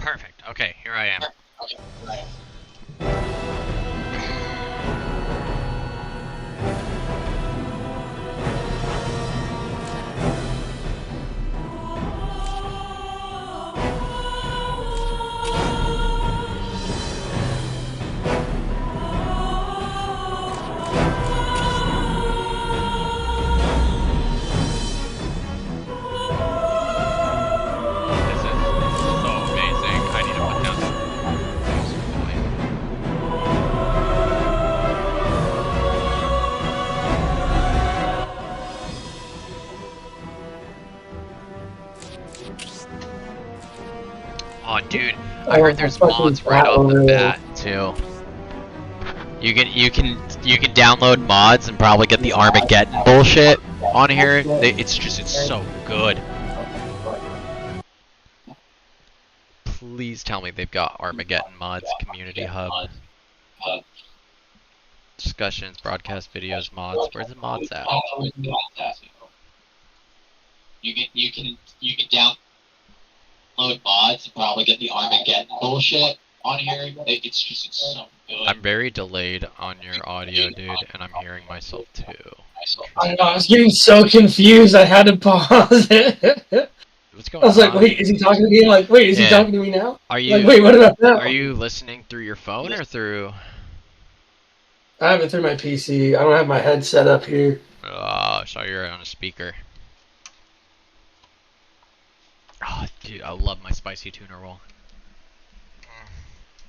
Perfect. Okay, here I am. This is so amazing. I need to put down some music volume. Oh, dude, I heard there's mods right off the bat too. You can download mods and probably get the Armageddon bullshit on here. It's so good. Please tell me they've got Armageddon mods, community hub, discussions, broadcast videos, mods. Where's the mods at? You can download mods and probably get the Armageddon bullshit on here. It's so good. I'm very delayed on your audio, dude, and I'm hearing myself too. I know, I was getting so confused. I had to pause it. What's going I was like, on? wait, is he talking to me? Like, wait, is he talking to me now? Are you? Like, wait, what did I know? Are you listening through your phone or through? I have it through my PC. I don't have my headset up here. Oh, so you're on a speaker. Oh, dude, I love my spicy tuna roll.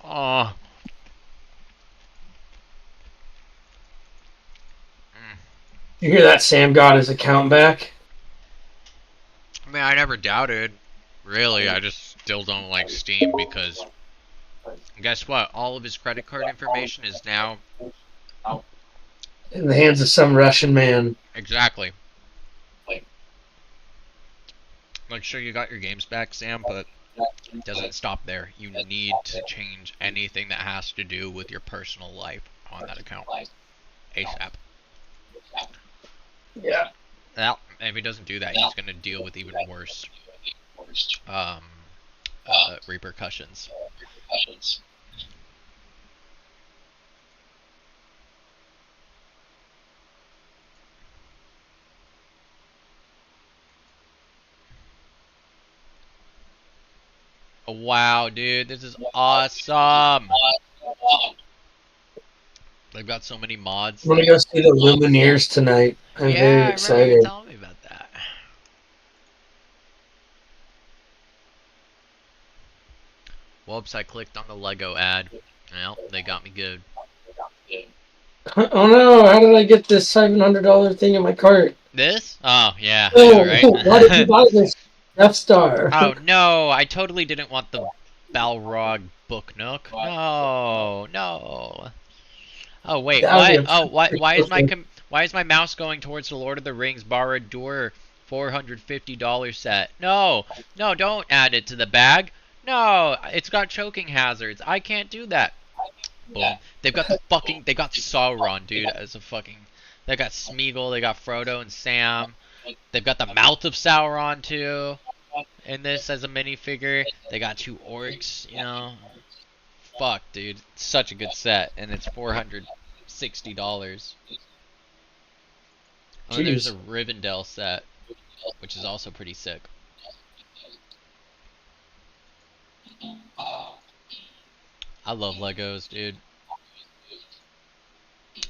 Oh. You hear that? Sam got his account back. I mean, I never doubted. Really, I just still don't like Steam because guess what? All of his credit card information is now In the hands of some Russian man. exactly. Like, sure, you got your games back, Sam, but it doesn't stop there. You need to change anything that has to do with your personal life on that account ASAP. Yeah. Now, if he doesn't do that, he's gonna deal with even worse repercussions. Oh, wow, dude, this is awesome. They've got so many mods. I'm gonna go see the Lumineers tonight. I'm very I remember you excited. telling me about that. Whoops, I clicked on the Lego ad. Well, they got me good. Oh no, how did I get this $700 thing in my cart? This? Oh, yeah, I Oh, know, right? why did you buy this Death Star? Oh, no, I totally didn't want the Balrog Book Nook. No, no. Oh, wait, what? Oh, why is my mouse going towards the Lord of the Rings Barad-dûr $450 set? No, no, don't add it to the bag. No, it's got choking hazards. I can't do that. Boom. They got Sauron, dude, as a fucking... They got Smeagol, they got Frodo and Sam. They've got the Mouth of Sauron, too, in this as a minifigure. They got 2 orcs, you know. Fuck, dude. It's such a good set, and it's $460. And then there's a Rivendell set, which is also pretty sick. I love Legos, dude.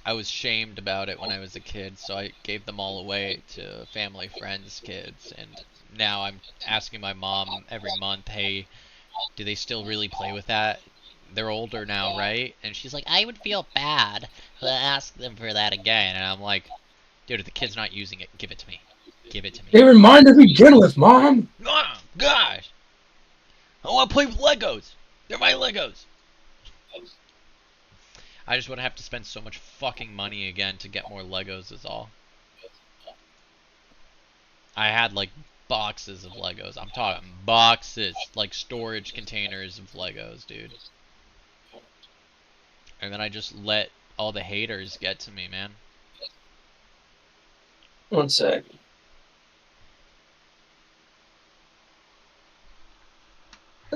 I was shamed about it when I was a kid, so I gave them all away to family, friends, kids, and now I'm asking my mom every month, hey, do they still really play with that? They're older now, right? And she's like, I would feel bad to ask them for that again. And I'm like, dude, if the kid's not using it, give it to me. Give it to me. They were mine to begin with, Mom! Oh, gosh! I want to play with Legos! They're my Legos! I just would have to spend so much fucking money again to get more Legos is all. I had like boxes of Legos. I'm talking boxes, like storage containers of Legos, dude. And then I just let all the haters get to me, man. One sec.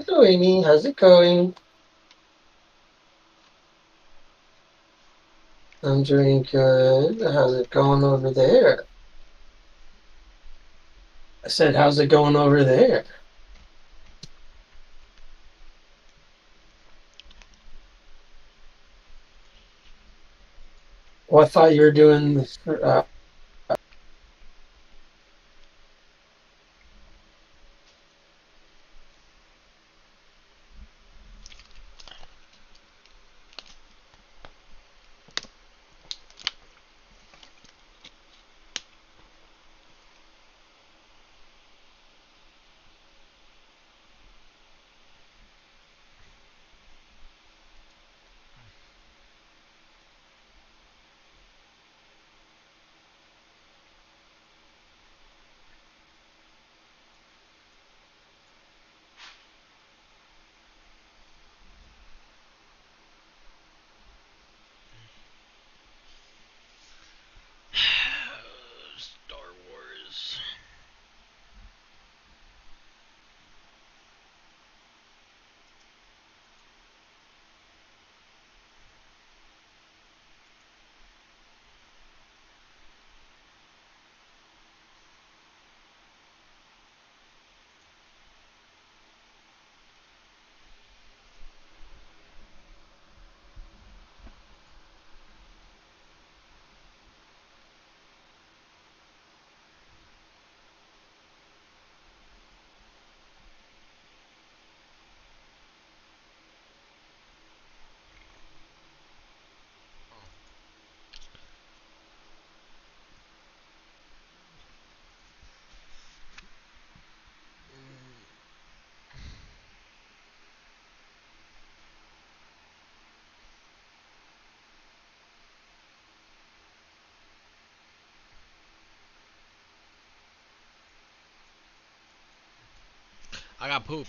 Hello, Amy. How's it going? I'm doing good. How's it going over there? I said, how's it going over there? Well, I thought you were doing. Star Wars. I got poop.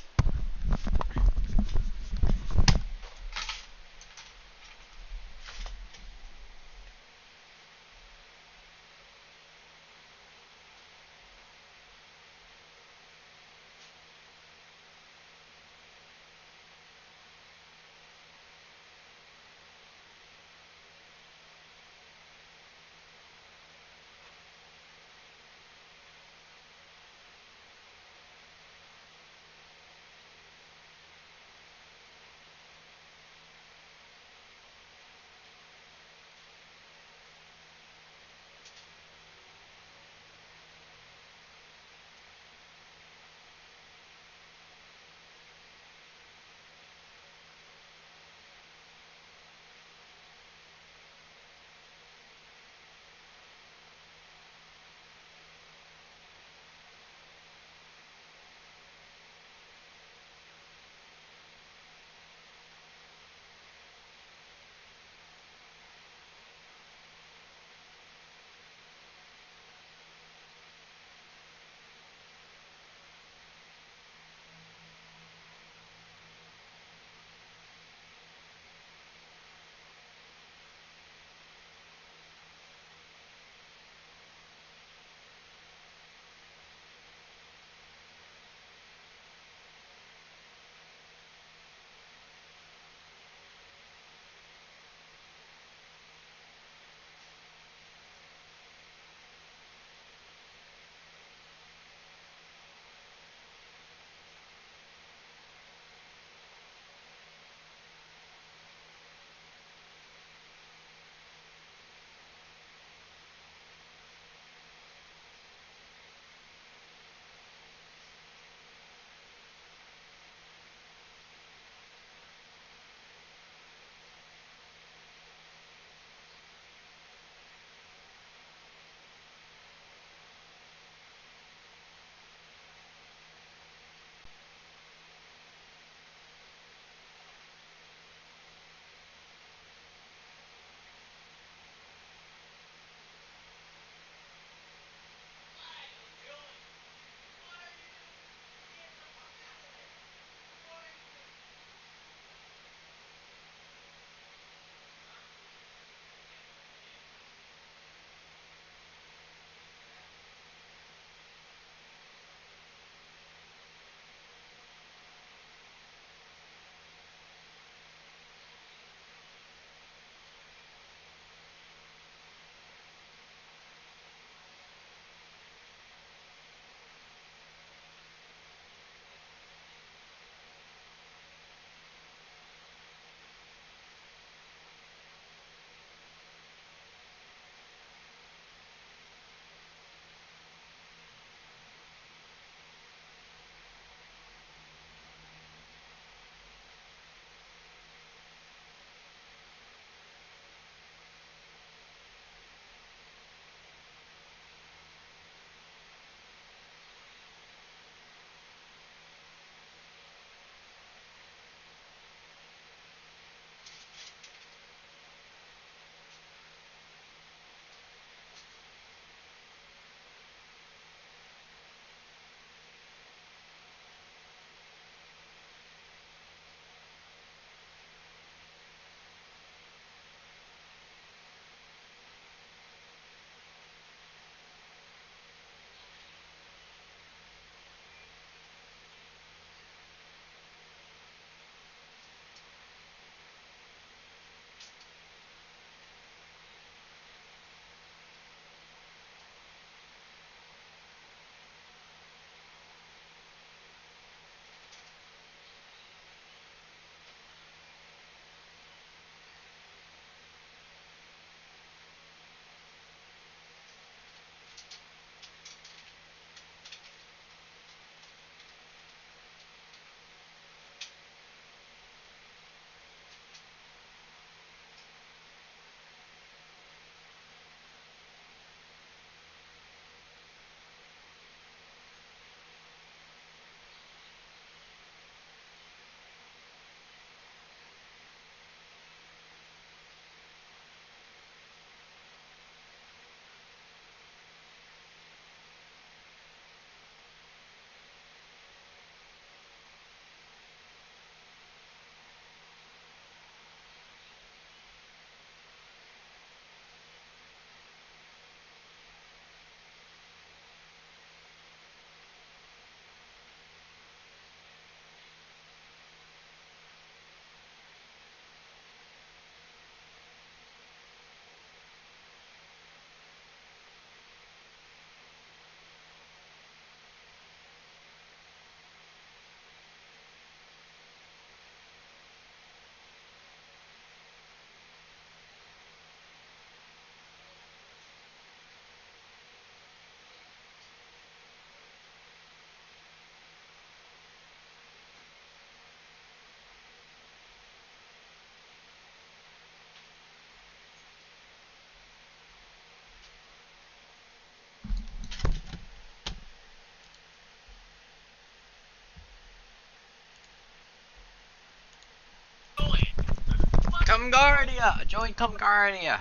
Cumgardia! Join Cumgardia!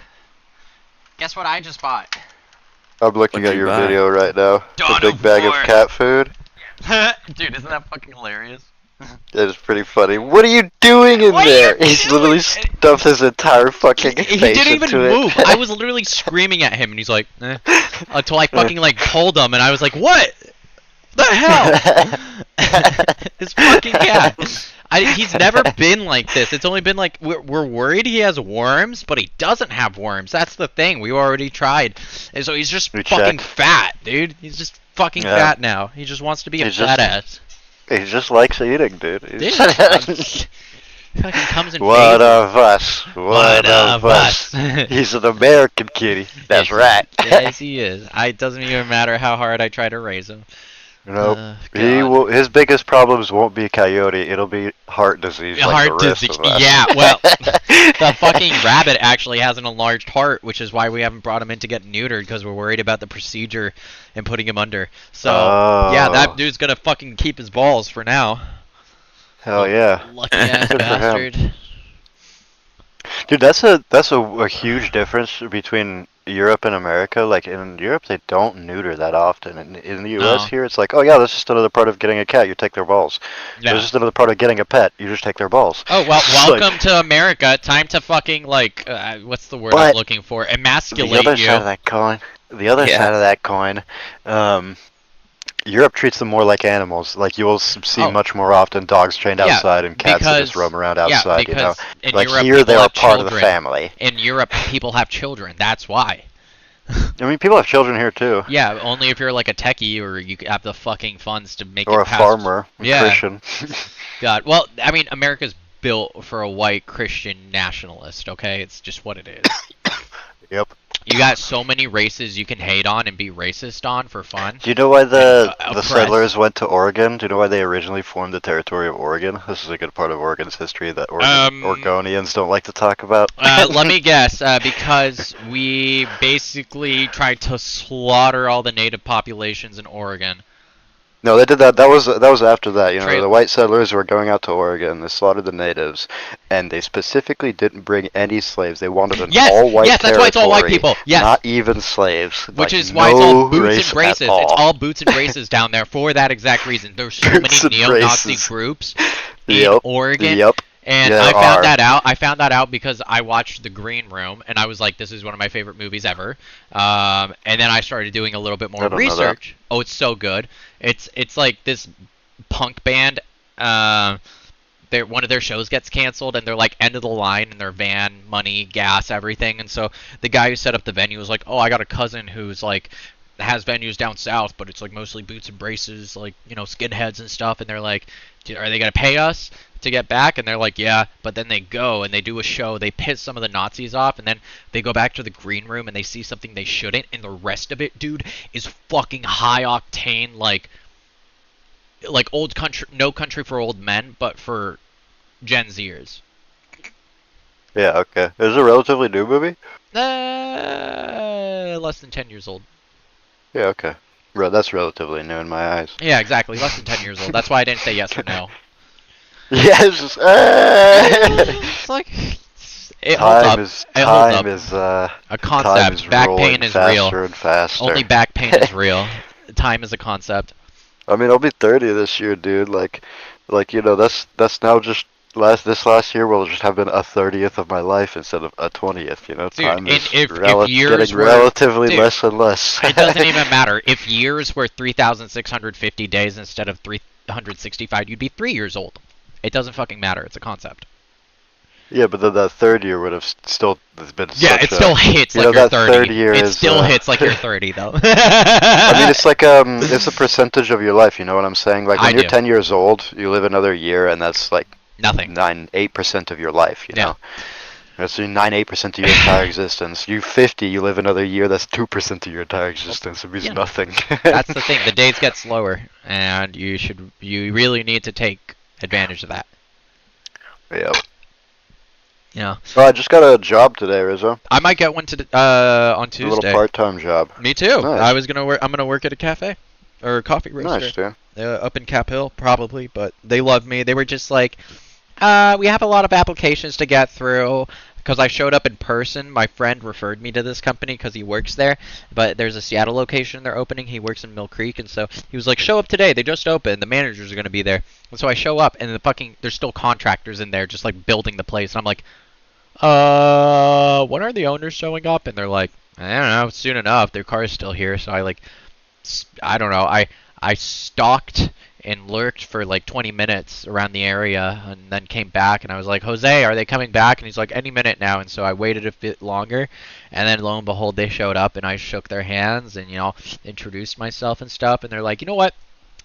Guess what I just bought? I'm looking What'd at you your buy? video right now. Dawn The big of bag of War. cat food. Dude, isn't that fucking hilarious? That is pretty funny. What are you doing in What are you there? He's doing? literally stuffed his entire fucking He face didn't even into it. move. I was literally screaming at him, and he's like, eh. Until I fucking, like, pulled him, and I was like, what? The hell? This fucking cat. He's never been like this. It's only been like, we're worried he has worms, but he doesn't have worms. That's the thing. We already tried. And so he's just fucking fat, dude. He's just fucking fat now. He just wants to be a fat ass. He just likes eating, dude. Dude, fucking comes in One phases. of us. One of us. He's an American kitty. That's right. Yes, he is. It doesn't even matter how hard I try to raise him. Nope. His biggest problems won't be coyote. It'll be heart disease. Like Heart the rest disease. of us. Yeah, well, the fucking rabbit actually has an enlarged heart, which is why we haven't brought him in to get neutered, because we're worried about the procedure and putting him under. So, yeah, that dude's gonna fucking keep his balls for now. Hell yeah. Lucky ass Good for him. bastard. Dude, that's a huge difference between Europe and America. Like in Europe, they don't neuter that often. In the U.S. here, it's like, oh yeah, that's just another part of getting a cat. You take their balls. Yeah. It's just another part of getting a pet. You just take their balls. Oh well, It's welcome to America. Time to fucking what's the word I'm looking for? Emasculate the other you. side of that coin. The other side of that coin. Europe treats them more like animals. Like you'll see much more often dogs trained outside and cats that just roam around outside. Yeah, because in like Europe, here they people are have part of the children. family. In Europe, people have children. That's why. I mean, people have children here too. Yeah, only if you're like a techie or you have the fucking funds to make or it a past. farmer, Yeah. Christian. God, well, I mean, America's built for a white Christian nationalist. Okay, it's just what it is. Yep. You got so many races you can hate on and be racist on for fun. Do you know why the oppressed. settlers went to Oregon? Do you know why they originally formed the territory of Oregon? This is a good part of Oregon's history that Oregonians don't like to talk about. Let me guess, because we basically tried to slaughter all the native populations in Oregon. No, they did that. That was after that. You know, the white settlers were going out to Oregon. They slaughtered the natives, and they specifically didn't bring any slaves. They wanted an all-white Yes, that's why it's all white people. Yes. Not even slaves. Which like, is why it's all boots and braces. It's all boots and braces down there for that exact reason. There's so many neo-Nazi groups in Oregon. Yep. And I found that out. I found that out because I watched The Green Room, and I was like, "This is one of my favorite movies ever." And then I started doing a little bit more research. Oh, it's so good. It's like this punk band. One of their shows gets canceled, and they're like end of the line in their van, money, gas, everything. And so the guy who set up the venue was like, "Oh, I got a cousin who's like." Has venues down south, but it's like mostly boots and braces, like, you know, skinheads and stuff. And they're like, are they gonna pay us to get back? And they're like, yeah. But then they go and they do a show, they piss some of the Nazis off, and then they go back to the green room and they see something they shouldn't, and the rest of it, dude, is fucking high octane, like old country, No Country for Old Men, but for Gen Zers. Yeah, okay. Is it a relatively new movie? Less than 10 years old. Yeah, okay. That's relatively new in my eyes. Yeah, exactly. Less than 10 years old. That's why I didn't say yes or no. Yes. It's like it holds up. It holds up. A concept. Back pain is real. And faster. Only back pain is real. Time is a concept. I mean, I'll be 30 this year, dude. Like you know, that's now just this last year will just have been a 30th of my life instead of a 20th. You know, dude, time is if years getting were, relatively dude, less and less. It doesn't even matter. If years were 3,650 days instead of 365, you'd be 3 years old. It doesn't fucking matter. It's a concept. Yeah, but then that third year would have still been. Yeah, it still hits like you're 30. Third year it still hits like you're 30, though. I mean, it's like it's a percentage of your life. You know what I'm saying? Like when you're 10 years old, you live another year, and that's like nothing. 8% of your life. You know. That's 8% of your entire existence. You 50, you live another year. That's 2% of your entire existence. It means nothing. That's the thing. The days get slower, and you really need to take advantage of that. Yep. Yeah. Well, I just got a job today, Rizzo. I might get one on Tuesday. A little part-time job. Me too. Nice. I'm gonna work at a cafe or a coffee roaster. Nice, yeah. Up in Cap Hill, probably. But they love me. They were just like, We have a lot of applications to get through. Because I showed up in person, my friend referred me to this company because he works there. But there's a Seattle location they're opening. He works in Mill Creek, and so he was like, "Show up today. They just opened. The managers are gonna be there." And so I show up, and there's still contractors in there, just like building the place. And I'm like, when are the owners showing up? And they're like, I don't know, soon enough. Their car is still here, so I don't know. I stalked and lurked for like 20 minutes around the area and then came back and I was like, Jose, are they coming back? And he's like, any minute now. And so I waited a bit longer and then lo and behold, they showed up and I shook their hands and, introduced myself and stuff. And they're like, you know what?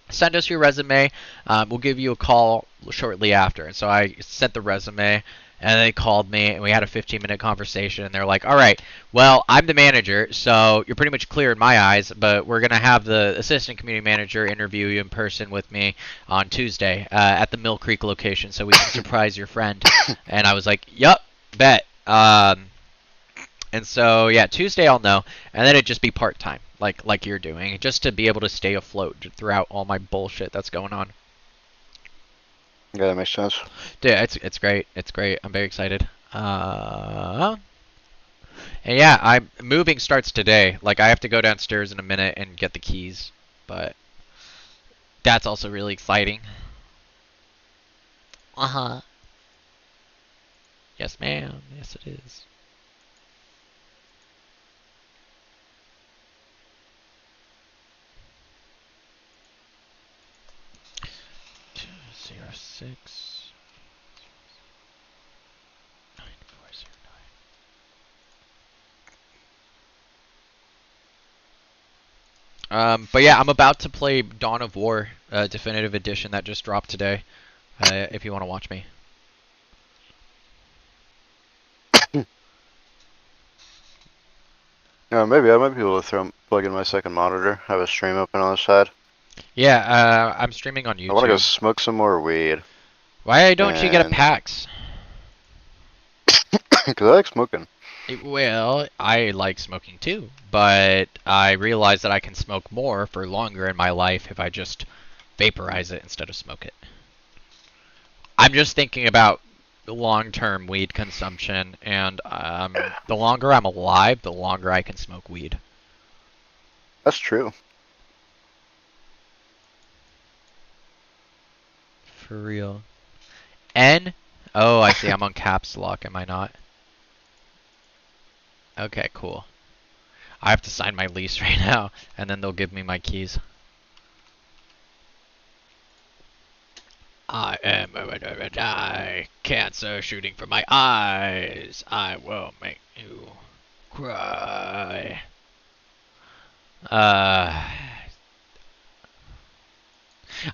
Send us your resume. We'll give you a call shortly after. And so I sent the resume and they called me and we had a 15-minute conversation and they're like, all right, well, I'm the manager, so you're pretty much clear in my eyes, but we're going to have the assistant community manager interview you in person with me on Tuesday at the Mill Creek location so we can surprise your friend. And I was like, yup, bet. And so, yeah, Tuesday I'll know, and then it'd just be part-time, like you're doing, just to be able to stay afloat throughout all my bullshit that's going on. Yeah, that makes sense. Dude, it's great. It's great. I'm very excited. And yeah, moving starts today. Like, I have to go downstairs in a minute and get the keys, but that's also really exciting. Uh-huh. Yes, ma'am. Yes, it is. Six 9409. But yeah, I'm about to play Dawn of War, Definitive Edition that just dropped today. If you want to watch me. Maybe I might be able to plug in my second monitor, have a stream open on the side. Yeah, I'm streaming on YouTube. I want to go smoke some more weed. Why don't you get a PAX? Because I like smoking. Well, I like smoking too, but I realize that I can smoke more for longer in my life if I just vaporize it instead of smoke it. I'm just thinking about long-term weed consumption, and the longer I'm alive, the longer I can smoke weed. That's true. For real. N? Oh, I see. I'm on caps lock, am I not? Okay, cool. I have to sign my lease right now, and then they'll give me my keys. I am going to die. Cancer shooting from my eyes. I will make you cry.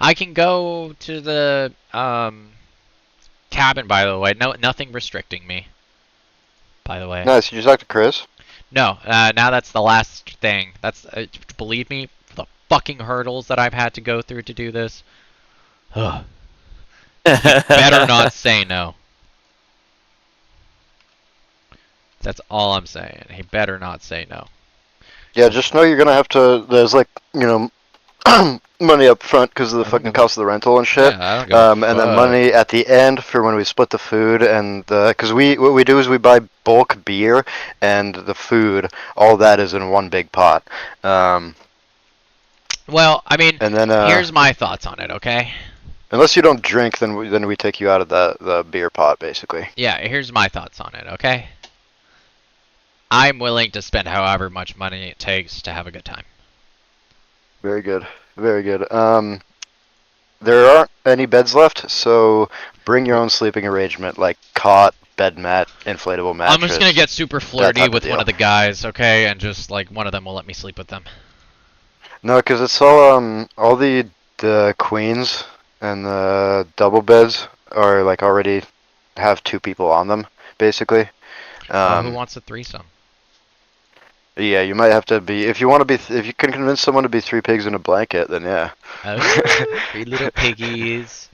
I can go to the cabin, by the way. No, nothing restricting me. By the way. Nice. You talk to Chris? No. Now that's the last thing. That's believe me, the fucking hurdles that I've had to go through to do this. Ugh. Better not say no. That's all I'm saying. He better not say no. Yeah, just know you're gonna have to. There's like, money up front because of the fucking cost of the rental and shit. Yeah, I don't and then money at the end for when we split the food and because what we do is we buy bulk beer and the food. All that is in one big pot. Well, I mean, and then here's my thoughts on it. Okay. Unless you don't drink, then we take you out of the beer pot, basically. Yeah, here's my thoughts on it. Okay. I'm willing to spend however much money it takes to have a good time. Very good. Very good. There aren't any beds left, so bring your own sleeping arrangement, like cot, bed mat, inflatable mattress. I'm just gonna get super flirty with one of the guys, okay, and just like one of them will let me sleep with them. No, because it's all the queens and the double beds are like already have 2 people on them, basically. Who wants a threesome? Yeah, you might have to be if you want to be if you can convince someone to be 3 pigs in a blanket, then yeah. Okay. 3 little piggies.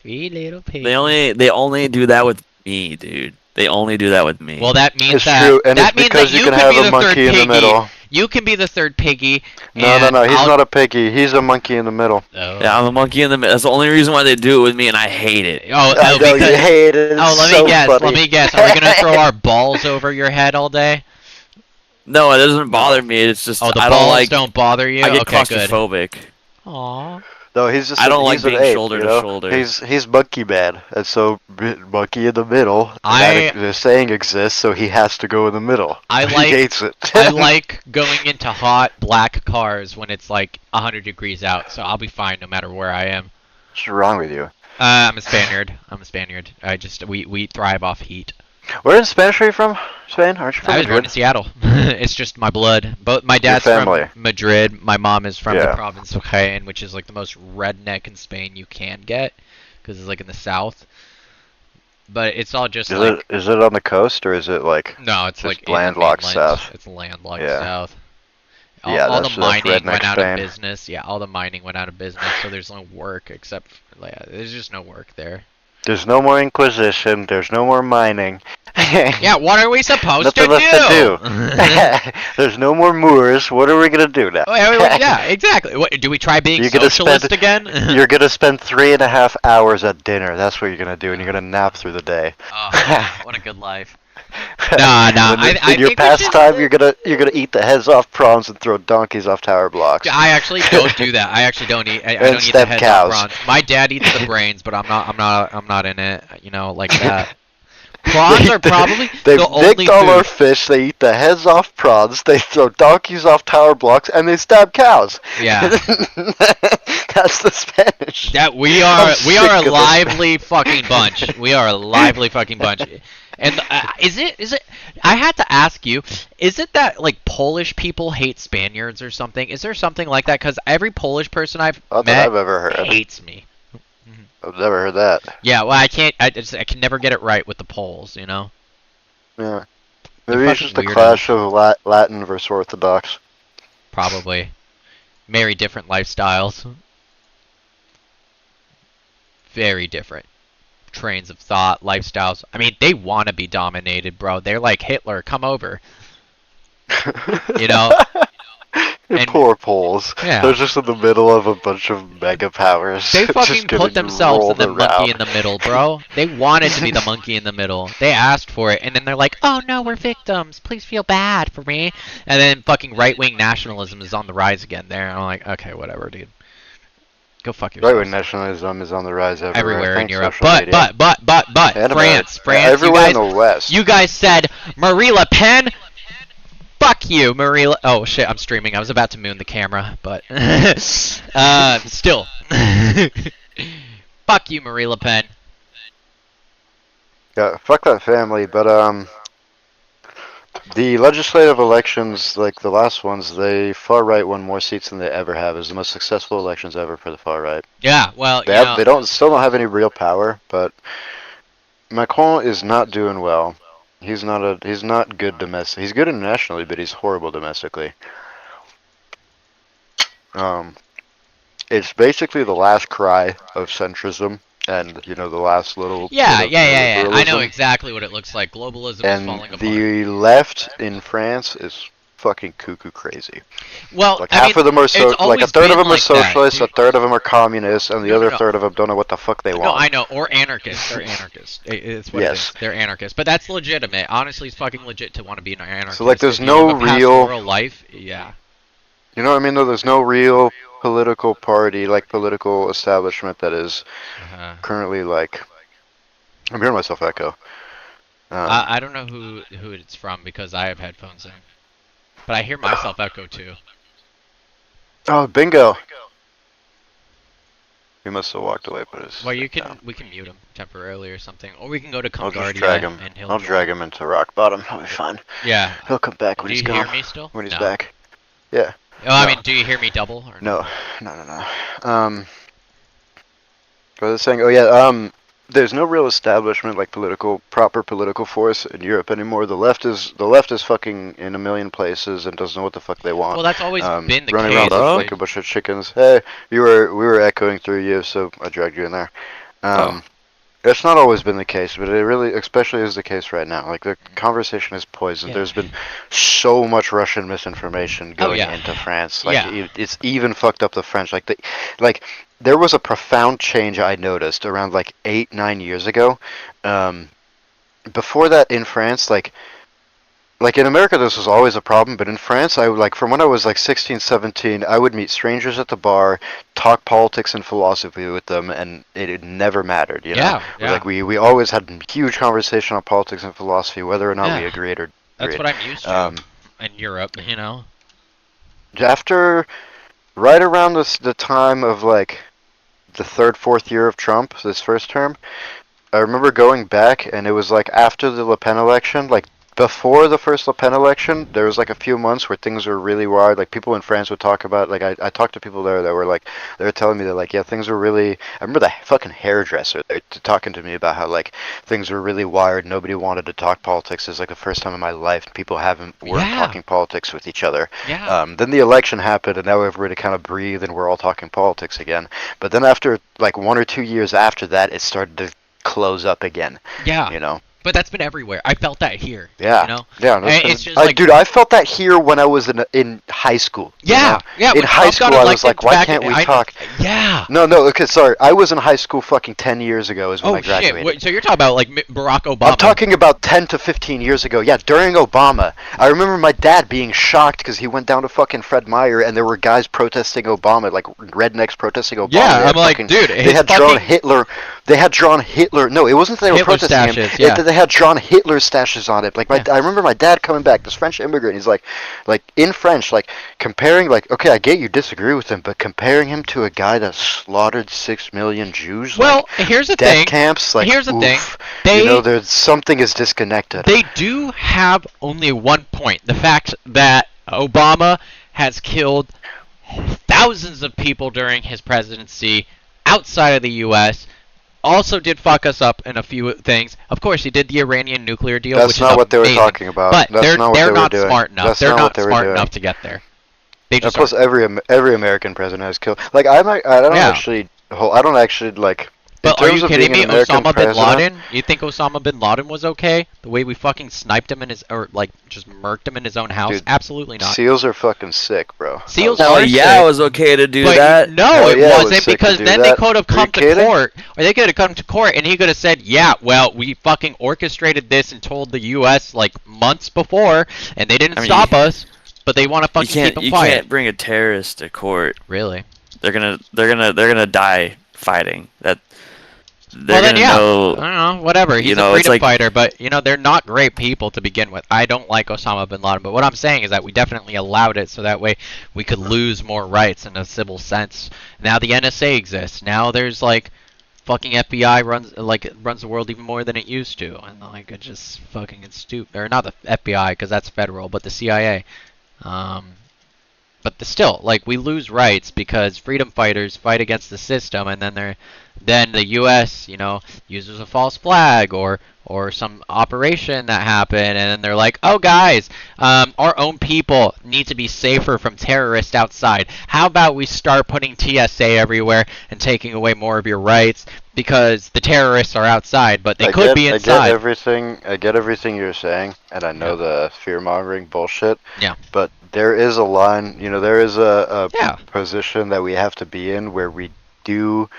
3 little piggies. They only do that with me, dude. They only do that with me. Well, that means it's true, and that it's means because that you you can could have be a the monkey third in the piggy. middle. You can be the third piggy. No, and he's not a piggy. He's a monkey in the middle. Oh. Yeah, I'm a monkey in the middle. That's the only reason why they do it with me, and I hate it. Oh, I know because... you hate it. It's let so me guess. funny. Let me guess. Are we gonna throw our balls over your head all day? No, it doesn't bother me. It's just Oh, the I balls don't like. don't bother you. I get Okay, good. claustrophobic. Aww. No, he's just. I don't he's like an being ape, shoulder you to know? shoulder. He's monkey man, and so monkey in the middle. The saying exists, so he has to go in the middle. I He like. hates it. I like going into hot black cars when it's like 100 degrees out, so I'll be fine no matter where I am. What's wrong with you? I'm a Spaniard. We thrive off heat. Where in Spanish are you from? Spain? Aren't you from I was born in Madrid? Seattle. It's just my blood. Both my dad's family. from Madrid. My mom is from the Yeah. province of Jaén, which is like the most redneck in Spain you can get, because it's like in the south. But it's all just like. Is it on the coast or is it like? No, it's just like in the landlocked mainland. south? It's landlocked Yeah. south. Yeah, All that's the mining redneck went out of Spain. business. Yeah, all the mining went out of business, so there's no work except there's just no work there. There's no more Inquisition. There's no more mining. Yeah, what are we supposed to Nothing left do? to do. There's no more Moors. What are we gonna do now? Oh, yeah, exactly. What, do we try being socialist again? You're gonna spend 3.5 hours at dinner. That's what you're gonna do, and you're gonna nap through the day. Oh, what a good life. Nah. In your pastime, you're gonna eat the heads off prawns and throw donkeys off tower blocks. I actually don't do that. I actually don't eat. I And don't eat the stab heads cows. off prawns. My dad eats the brains, but I'm not in it. You know, like that. Prawns are probably They've the only nicked all our food. fish. They eat the heads off prawns. They throw donkeys off tower blocks, and they stab cows. Yeah. That's the Spanish. That we I'm are sick of a this. lively fucking bunch. We are a lively fucking bunch. And is it? I had to ask you. Is it that like Polish people hate Spaniards or something? Is there something like that? Because every Polish person I've Not met that I've ever heard. hates me. I've never heard that. Yeah, well, I can't. I can never get it right with the Poles. You know. Yeah. They're Maybe it's fucking just a weirdos. clash of Latin versus Orthodox. Probably. Very different lifestyles. Very different trains of thought, lifestyles. I mean, they want to be dominated, bro. They're like Hitler. Come over. You know? And- Poor Poles. Yeah. They're just in the middle of a bunch of mega powers. They just fucking getting put themselves in rolled the monkey around. in the middle, bro. They wanted to be the monkey in the middle. They asked for it, and then they're like, "Oh no, we're victims. Please feel bad for me." And then fucking right-wing nationalism is on the rise again. There, I'm like, okay, whatever, dude. Go fuck yourself. Right-wing nationalism is on the rise Everywhere in Thanks, Europe, social but media. And France, America. Everywhere in the West. You guys said Marie Le Pen. Fuck you, Marie. Oh shit, I'm streaming. I was about to moon the camera, but still. Fuck you, Marie Le Pen. Yeah, fuck that family, but the legislative elections, like the last ones, the far right won more seats than they ever have. It was the most successful elections ever for the far right. Yeah, well, They still don't have any real power, but Macron is not doing well. He's not good domestic. He's good internationally, but he's horrible domestically. It's basically the last cry of centrism, and the last little. Yeah. bit of I know liberalism. exactly what it looks like. Globalism is falling And apart. the left in France is fucking cuckoo crazy. Well, Like half of them are like a third of them are socialists, a That. third of them are communists, and the other third of them don't know what the fuck they No, want. I know, or anarchists. They're anarchists. It's what it Yes. is. They're anarchists, but that's legitimate. Honestly, it's fucking legit to want to be an anarchist. So, like, there's If you no live a real- pastoral life. Yeah. You know what I mean? Though there's no real political party, like political establishment that is currently like. I'm hearing myself echo. I don't know who it's from because I have headphones in, but I hear myself echo too. Oh, bingo! He must have walked away, but it's. Well, we can mute him temporarily or something, or we can go to I'll just Congardia drag him. and he'll. I'll drag him into rock bottom. He'll be fine. Yeah. He'll come back when Do he's you gone. hear me still? When he's No. back. Yeah. Oh, I No. mean, do you hear me double or No. What was I saying? Oh yeah. There's no real establishment like proper political force in Europe anymore. The left is fucking in a million places and doesn't know what the fuck they want. Well, that's always been the running case. around like a bunch of chickens. Hey, we were echoing through you, so I dragged you in there. It's not always been the case, but it really, especially is the case right now. Like, the conversation is poisoned. Yeah. There's been so much Russian misinformation going yeah. into France. Like, Yeah. it's even fucked up the French. Like, there was a profound change I noticed around, like, 8-9 years ago. Before that, in France, like in America this was always a problem, but in France, I like from when I was like 16, 17, I would meet strangers at the bar, talk politics and philosophy with them, and it never mattered, you know? Yeah. Like we always had huge conversation on politics and philosophy, whether or not we Yeah. agreed or That's disagreed. what I'm used to in Europe, you know? After, right around the time of like the third, fourth year of Trump, this first term, I remember going back, and it was like after the Le Pen election, like before the first Le Pen election, there was like a few months where things were really wild. Like people in France would talk about, like I talked to people there that were like, they were telling me that like, yeah, things were really, I remember the fucking hairdresser there talking to me about how like things were really wired. Nobody wanted to talk politics. It was like the first time in my life people weren't talking politics with each other. Yeah. Then the election happened, and now everybody kind of breathed, and we're all talking politics again. But then after like 1 or 2 years after that, it started to close up again. Yeah. You know. But that's been everywhere. I felt that here. Yeah. You know? Yeah. It's just like, dude, I felt that here when I was in high school. Yeah. Yeah. In high school, I was like, why can't we talk? Yeah. No. Okay, sorry. I was in high school fucking 10 years ago is when I graduated. Shit. Wait, so you're talking about like Barack Obama? I'm talking about 10 to 15 years ago. Yeah, during Obama. I remember my dad being shocked because he went down to fucking Fred Meyer and there were guys protesting Obama, like rednecks protesting Obama. Yeah, I'm like, dude, they had drawn Hitler. They had drawn Hitler. No, it wasn't that they were Hitler protesting stashes, him. yeah. They had drawn Hitler stashes on it. Like I remember my dad coming back, this French immigrant. He's like in French, like comparing, like, okay, I get you disagree with him, but comparing him to a guy that slaughtered 6 million Jews. Well, like, here's the death thing. camps. Like, Here's the thing. You know, there's something is disconnected. They do have only one point: the fact that Obama has killed thousands of people during his presidency outside of the U.S. Also did fuck us up in a few things. Of course, he did the Iranian nuclear deal, That's which not is what they were amazing. talking about. But That's they're not what they were not doing. smart enough. That's They're not not what they were smart doing. enough to get there. They just Plus, every American president has killed. Like I don't actually like. But are you kidding me? Osama bin president, Laden? You think Osama bin Laden was okay? The way we fucking sniped him in his, or like just murked him in his own house? Dude, Absolutely not. SEALs are fucking sick, bro. SEALs Hell are yeah, sick. it was okay to do But that. no, Hell it yeah, it was wasn't, sick to because do then that. they could have Are you come to kidding? court, or they could have come to court, and he could have said, "Yeah, well, we fucking orchestrated this and told the U.S. like months before, and they didn't stop us, but they want to fucking keep them You quiet." can't bring a terrorist to court. Really? They're gonna die fighting. They're Well, then, gonna yeah. know. I don't know, whatever. He's a it's freedom like- fighter, but, you know, they're not great people to begin with. I don't like Osama bin Laden, but what I'm saying is that we definitely allowed it so that way we could lose more rights in a civil sense. Now the NSA exists. Now there's, like, fucking FBI runs the world even more than it used to. And, like, it just fucking is stupid. Or not the FBI, because that's federal, but the CIA. But still, like, we lose rights because freedom fighters fight against the system, and then the U.S., you know, uses a false flag or some operation that happened, and then they're like, oh, guys, our own people need to be safer from terrorists outside. How about we start putting TSA everywhere and taking away more of your rights because the terrorists are outside, but they could be inside. I get everything you're saying, and I know the fear-mongering bullshit. Yeah. But there is a line, you know, there is a Yeah. position that we have to be in where we do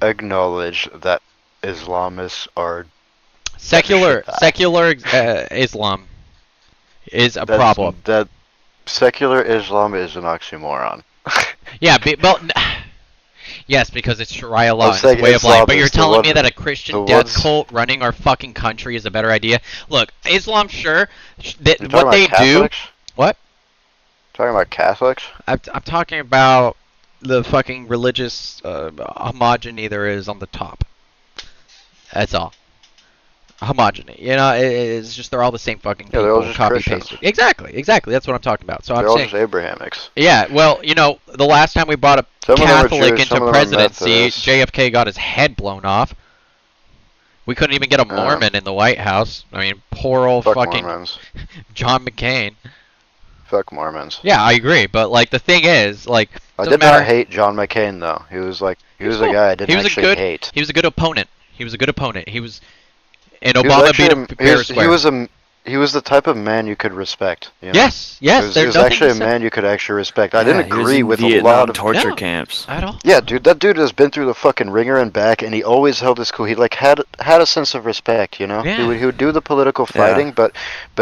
acknowledge that Islamists are Secular Islam is a problem. That secular Islam is an oxymoron. Yeah, well, yes, because it's Sharia law, Let's and it's say way of life. Islam But you're is the telling one- me that a Christian the death ones- cult running our fucking country is a better idea? Look, Islam, sure, that You're what talking they about do. Catholics? What? Talking about Catholics? I'm talking about the fucking religious homogeny there is on the top. That's all. Homogeny. You know, it's just they're all the same fucking people. Yeah, they're all just copy Christians. paste. Exactly. That's what I'm talking about. So They're I'm all saying. just Abrahamics. Yeah, well, you know, the last time we brought a Some of them are Catholic Jewish, some into of them are presidency, Methodist. JFK got his head blown off. We couldn't even get a Mormon in the White House. I mean, poor old Fuck fucking Mormons. John McCain. Fuck Mormons. Yeah, I agree, but like the thing is, like, I doesn't did matter. not hate John McCain though. He was a cool. guy I didn't actually hate. He was a good opponent. He was a good opponent. And He was Obama actually beat him fair and square. he was the type of man you could respect. You know? Yes, He yes. was There's nothing actually to a say. man you could actually respect. I didn't he was agree in with a Vietnam lot of torture No. camps. At all. Yeah, dude, that dude has been through the fucking ringer and back, and he always held his cool. He like had a sense of respect, you know. Yeah. He would do the political fighting, but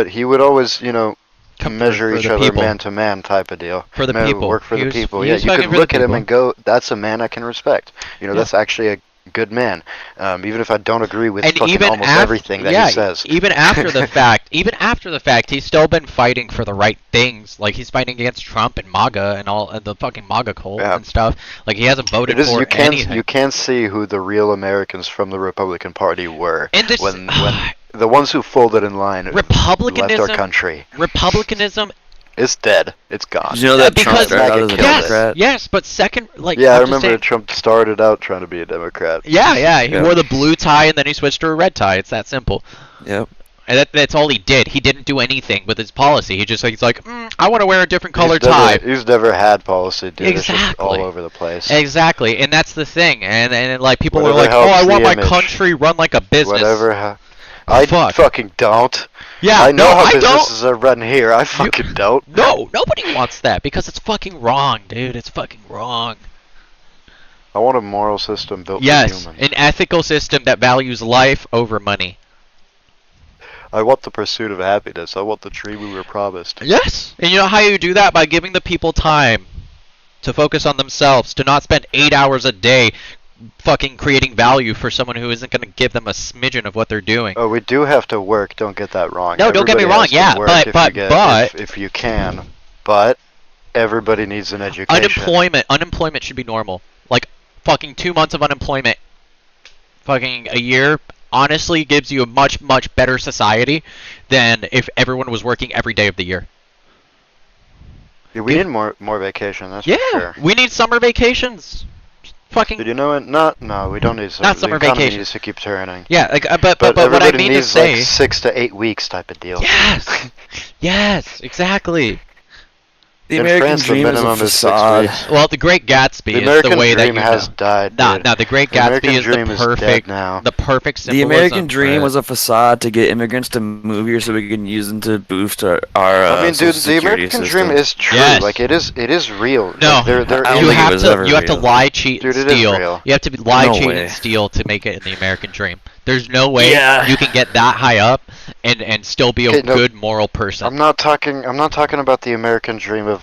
he would always, you know, Come measure for each the other people. man to man type of deal. For the people. Work for He the was- people. he Yeah, was you fighting could for the look at him people. and go, "That's a man I can respect." You know, Yeah. that's actually a good man. Even if I don't agree with And fucking even almost everything that he says. even after the fact, he's still been fighting for the right things. Like he's fighting against Trump and MAGA and all and the fucking MAGA cult Yeah. and stuff. Like he hasn't voted It is for anything. you can see who the real Americans from the Republican Party were And this when the ones who folded in line left our Republicanism, country. Republicanism. It's dead. It's gone. Did you know that Trump because started out as a yes, Democrat? yes, but second, like Yeah, I I'm just remember saying- Trump started out trying to be a Democrat. Yeah, he Yeah. wore the blue tie and then he switched to a red tie. It's that simple. Yep. And that's all he did. He didn't do anything with his policy. He's like, I want to wear a different color tie. He's never had policy, dude. It's just Exactly. all over the place. Exactly, and that's the thing. And like people Whatever were like, oh, I helps want the my image. country run like a business. I Fuck. fucking don't. Yeah, I know no, how I don't. businesses are run here. I fucking don't. No, nobody wants that because it's fucking wrong, dude. It's fucking wrong. I want a moral system built for Yes, humans. an ethical system that values life over money. I want the pursuit of happiness. I want the tree we were promised. Yes, and you know how you do that? By giving the people time to focus on themselves, to not spend 8 hours a day fucking creating value for someone who isn't going to give them a smidgen of what they're doing. Oh, we do have to work. Don't get that wrong. No, don't get me Everybody wrong, has to yeah, work but- if you can, but everybody needs an education. Unemployment should be normal. Like fucking 2 months of unemployment, fucking a year, honestly gives you a much, much better society than if everyone was working every day of the year. Yeah, we need more vacation. That's Yeah, for sure. we need summer vacations. Fucking Did you know it? No, we don't need summer. Not summer the economy vacation. needs to keep turning. yeah, like, but what everybody I mean to needs say, like 6 to 8 weeks type of deal. yes, yes, exactly. The In American France, the dream is a minimum is 6 facade. weeks. Well, the Great Gatsby The is American the way that dream you has know. died. Nah, dude. the Great The Gatsby American is dream the is dead perfect, now. the perfect The symbolism. American dream for was a facade to get immigrants to move here so we can use them to boost our I mean, Social dude, the Security American system. dream is true. Yes. Like it is real. No, Like, there I don't you think it have was to ever you have to real. lie, cheat, Dude, and it is steal. real. You have to lie, No cheat, way. and steal to make it in the American dream. There's no way Yeah. you can get that high up and still be a Okay, no, good moral person. I'm not talking about the American dream of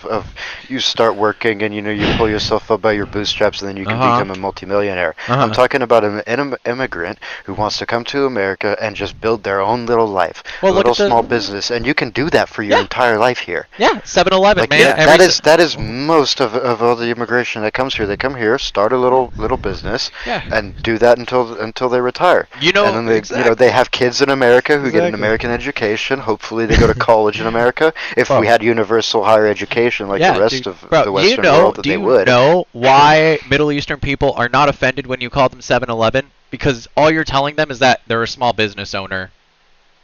you start working and you pull yourself up by your bootstraps and then you can Uh-huh. become a multimillionaire. Uh-huh. I'm talking about an immigrant who wants to come to America and just build their own little life, Well, a look little at the- small business, and you can do that for your Yeah. entire life here. Yeah, 7-Eleven, Like man. yeah, Every that is most of all the immigration that comes here. They come here, start a little business, Yeah. and do that until they retire. You know, and then they exactly. they have kids in America who get an Exactly. American education. Hopefully they go to college in America. If Bro. we had universal higher education like the rest dude, of bro, the Western you know, world, that do they you would. know why Middle Eastern people are not offended when you call them 7-Eleven? Because all you're telling them is that they're a small business owner.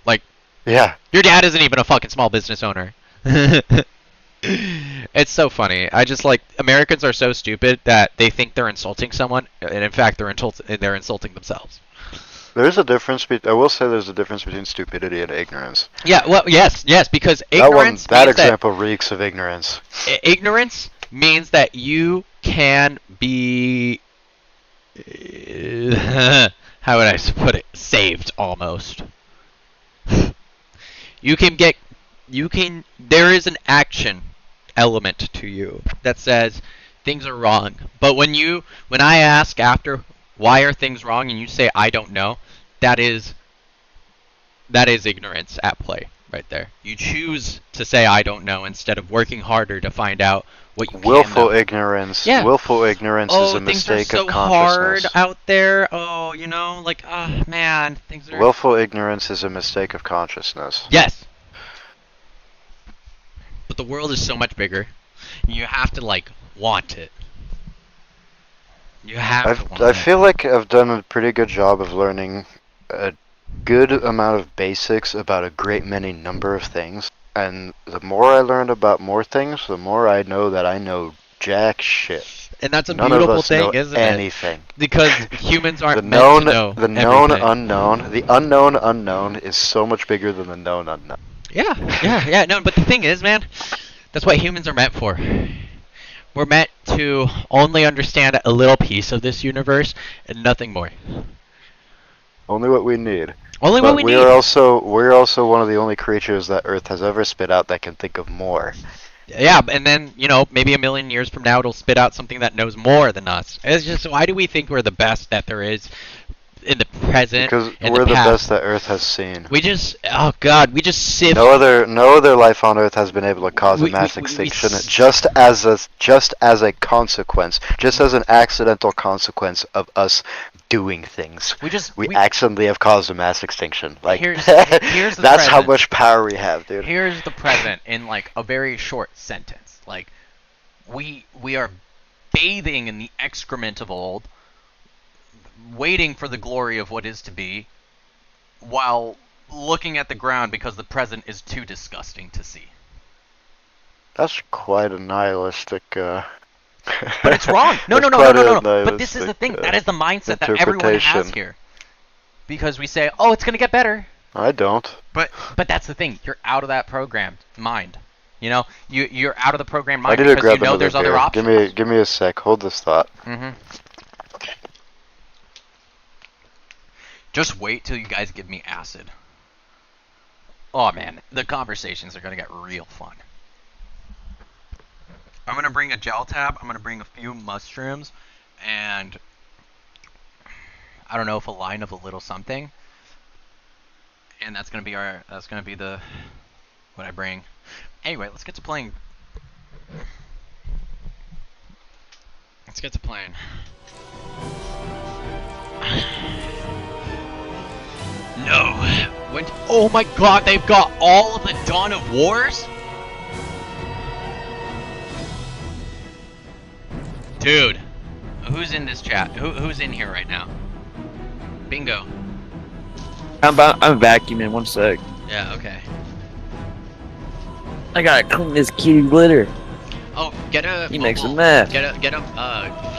Like, Yeah. your dad isn't even a fucking small business owner. It's so funny. I just like Americans are so stupid that they think they're insulting someone, and in fact they're insulting themselves. There's a difference. I will say there's a difference between stupidity and ignorance. Yeah, well, yes, because That ignorance that means that example reeks of ignorance. ignorance means that you can be how would I put it? Saved almost. There is an action element to you that says things are wrong. But when I ask after why are things wrong and you say I don't know, that is ignorance at play right there. You choose to say I don't know instead of working harder to find out what you Willful can know. ignorance. Yeah. Willful ignorance is a mistake things are so of consciousness. hard out there. Oh, like, man, things are. Willful ignorance is a mistake of consciousness. Yes. But the world is so much bigger. You have to want it. You have to want I it. feel like I've done a pretty good job of learning a good amount of basics about a great many number of things. And the more I learned about more things, the more I know that I know jack shit. And that's a None of beautiful us know thing, isn't anything. it? Because humans aren't The meant known, to know the known everything. unknown, the unknown unknown is so much bigger than the known unknown. Yeah. No, but the thing is, man, that's what humans are meant for. We're meant to only understand a little piece of this universe and nothing more. Only what we need. Only what we need. We're also one of the only creatures that Earth has ever spit out that can think of more. Yeah, and then, maybe a million years from now it'll spit out something that knows more than us. It's just, why do we think we're the best that there is in the present Because and we're the the past? best that Earth has seen. We just sift. No other life on Earth has been able to cause a mass extinction just as a consequence, just as an accidental consequence of us doing things. We accidentally have caused a mass extinction. Like here's the that's how present. much power we have, dude. Here's the present in like a very short sentence. Like we are bathing in the excrement of old, waiting for the glory of what is to be, while looking at the ground because the present is too disgusting to see. That's quite a nihilistic. But it's wrong. No. But this is the thing. That is the mindset that everyone has interpretation. here. Because we say, "Oh, it's gonna get better." I don't. But that's the thing. You're out of that programmed mind. You're out of the programmed I mind need to because grab you know another there's other beer. options. Give me a sec. Hold this thought. Just wait till you guys give me acid. Oh man, the conversations are gonna get real fun. I'm gonna bring a gel tab. I'm gonna bring a few mushrooms, and I don't know if a line of a little something. And that's gonna be what I bring. Anyway, let's get to playing. No. Oh my god, they've got all of the Dawn of Wars? Dude, who's in this chat? Who's in here right now? Bingo. I'm vacuuming. 1 sec. Yeah, okay. I gotta clean this kitty litter. Oh, get a He makes a mobile- mess. Get a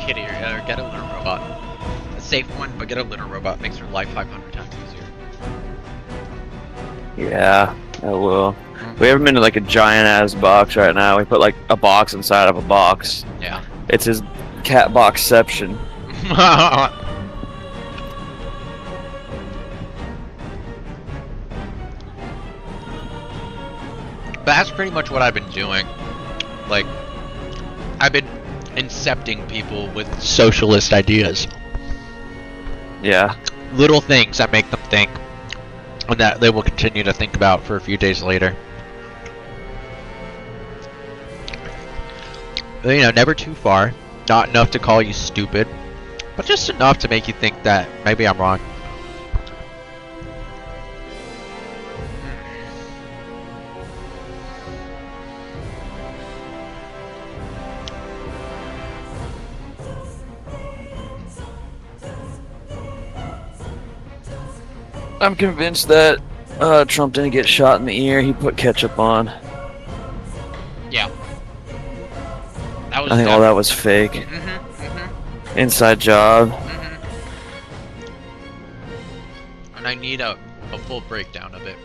kitty or get a litter robot. A safe one, but get a litter robot. Makes your life 500 times easier. Yeah, I will. We have him in like a giant ass box right now. We put like a box inside of a box. Yeah. It's his cat boxception. But that's pretty much what I've been doing. Like, I've been incepting people with socialist ideas. Yeah. Little things that make them think, and that they will continue to think about for a few days later. Never too far. Not enough to call you stupid, but just enough to make you think that maybe I'm wrong. I'm convinced that Trump didn't get shot in the ear. He put ketchup on. Yeah. That was I think all that was fake. Inside job. And I need a full breakdown of it.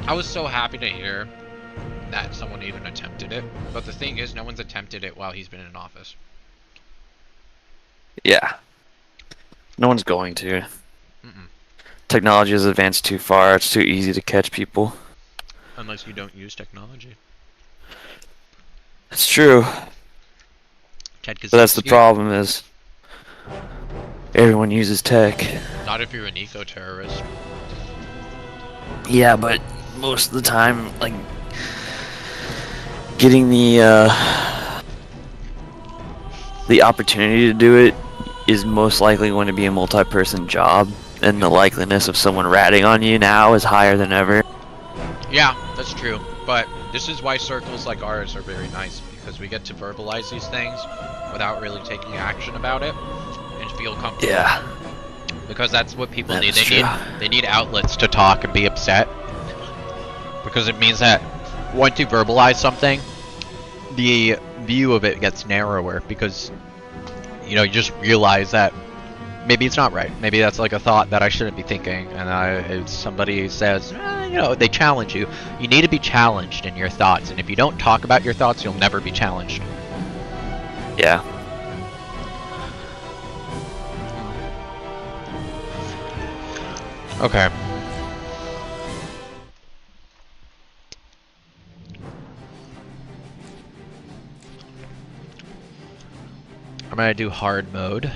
I was so happy to hear that someone even attempted it, but the thing is, no one's attempted it while he's been in office. Yeah. No one's going to. Technology has advanced too far. It's too easy to catch people. Unless you don't use technology. It's true. Ted But that's the Kaczynski. problem is everyone uses tech. Not if you're an eco-terrorist. Yeah, but most of the time, like, getting the opportunity to do it is most likely going to be a multi-person job, and the likeliness of someone ratting on you now is higher than ever. Yeah, that's true. But this is why circles like ours are very nice, because we get to verbalize these things without really taking action about it and feel comfortable. Yeah. Because that's what people That need. is true. They need outlets to talk and be upset. Because it means that once you verbalize something, the view of it gets narrower because, you know, you just realize that maybe it's not right. Maybe that's like a thought that I shouldn't be thinking. And if somebody says, you know, they challenge you. You need to be challenged in your thoughts. And if you don't talk about your thoughts, you'll never be challenged. Yeah. Okay. I'm gonna do hard mode.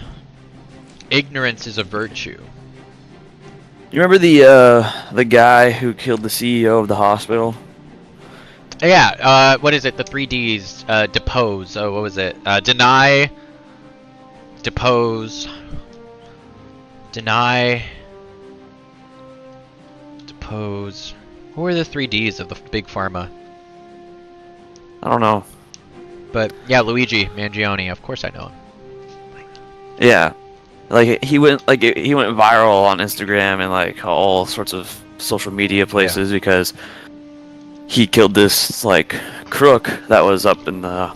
Ignorance is a virtue. You remember the guy who killed the CEO of the hospital? Yeah, what is it? The 3Ds, depose. Oh, what was it? Deny, depose, deny, depose. Who were the 3Ds of the big pharma? I don't know. But yeah, Luigi Mangione. Of course I know him. Yeah, like he went viral on Instagram and like all sorts of social media places because he killed this like crook that was up in the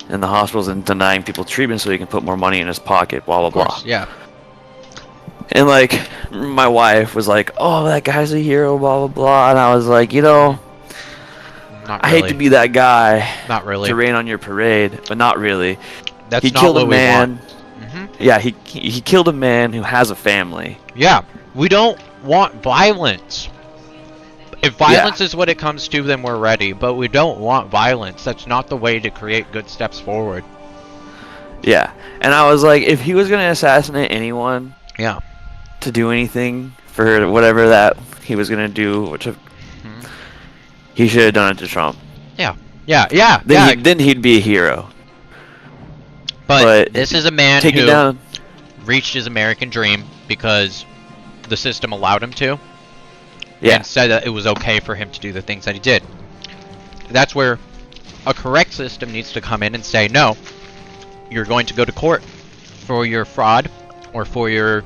hospitals and denying people treatment so he can put more money in his pocket. Blah blah blah. Yeah. And like my wife was like, "Oh, that guy's a hero." Blah blah blah. And I was like, you know, Not I really. hate to be that guy. Not really. To rain on your parade, but not really. That's he not killed what a we man. want. Yeah, he killed a man who has a family. Yeah, we don't want violence. If violence is what it comes to, then we're ready. But we don't want violence. That's not the way to create good steps forward. Yeah, and I was like, if he was gonna assassinate anyone, Yeah. to do anything for whatever that he was gonna do, which he should have done it to Trump. Yeah. Then he'd be a hero. But this is a man who down. reached his American dream because the system allowed him to. Yeah. And said that it was okay for him to do the things that he did. That's where a correct system needs to come in and say, no, you're going to go to court for your fraud or for your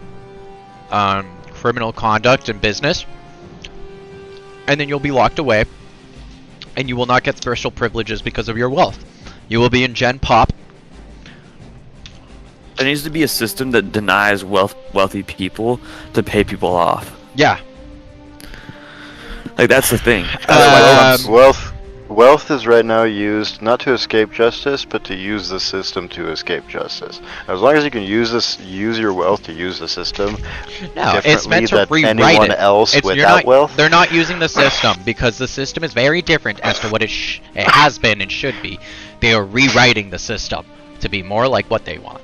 criminal conduct in business. And then you'll be locked away. And you will not get special privileges because of your wealth. You will be in Gen Pop. There needs to be a system that denies wealthy people to pay people off. Yeah. Like, that's the thing. Wealth is right now used not to escape justice, but to use the system to escape justice. As long as you can use your wealth to use the system. No, it's meant to rewrite anyone it. else without wealth. They're not using the system because the system is very different as to what it has been and should be. They are rewriting the system to be more like what they want.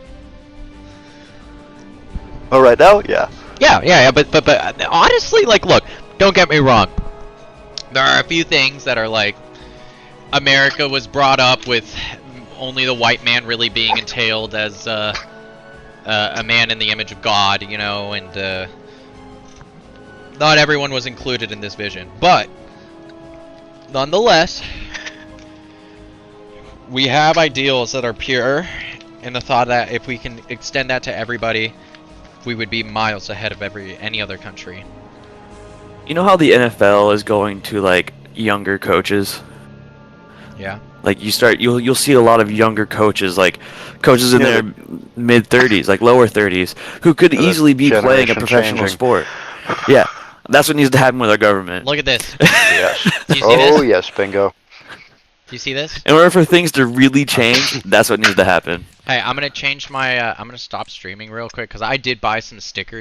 Oh, right now, yeah. Yeah. But honestly, like, look, don't get me wrong. There are a few things that are like, America was brought up with only the white man really being entailed as a man in the image of God, you know, and not everyone was included in this vision. But nonetheless, we have ideals that are pure, in the thought that if we can extend that to everybody, we would be miles ahead of any other country. You know how the NFL is going to like younger coaches? Yeah. Like you'll see a lot of younger coaches, like coaches in their mid 30s, like lower 30s, who could easily be playing a professional sport. Yeah, that's what needs to happen with our government. Look at this. Yes. Do you see this? Oh yes, bingo. Do you see this? In order for things to really change, that's what needs to happen. Hey, I'm gonna change my. I'm gonna stop streaming real quick because I did buy some stickers.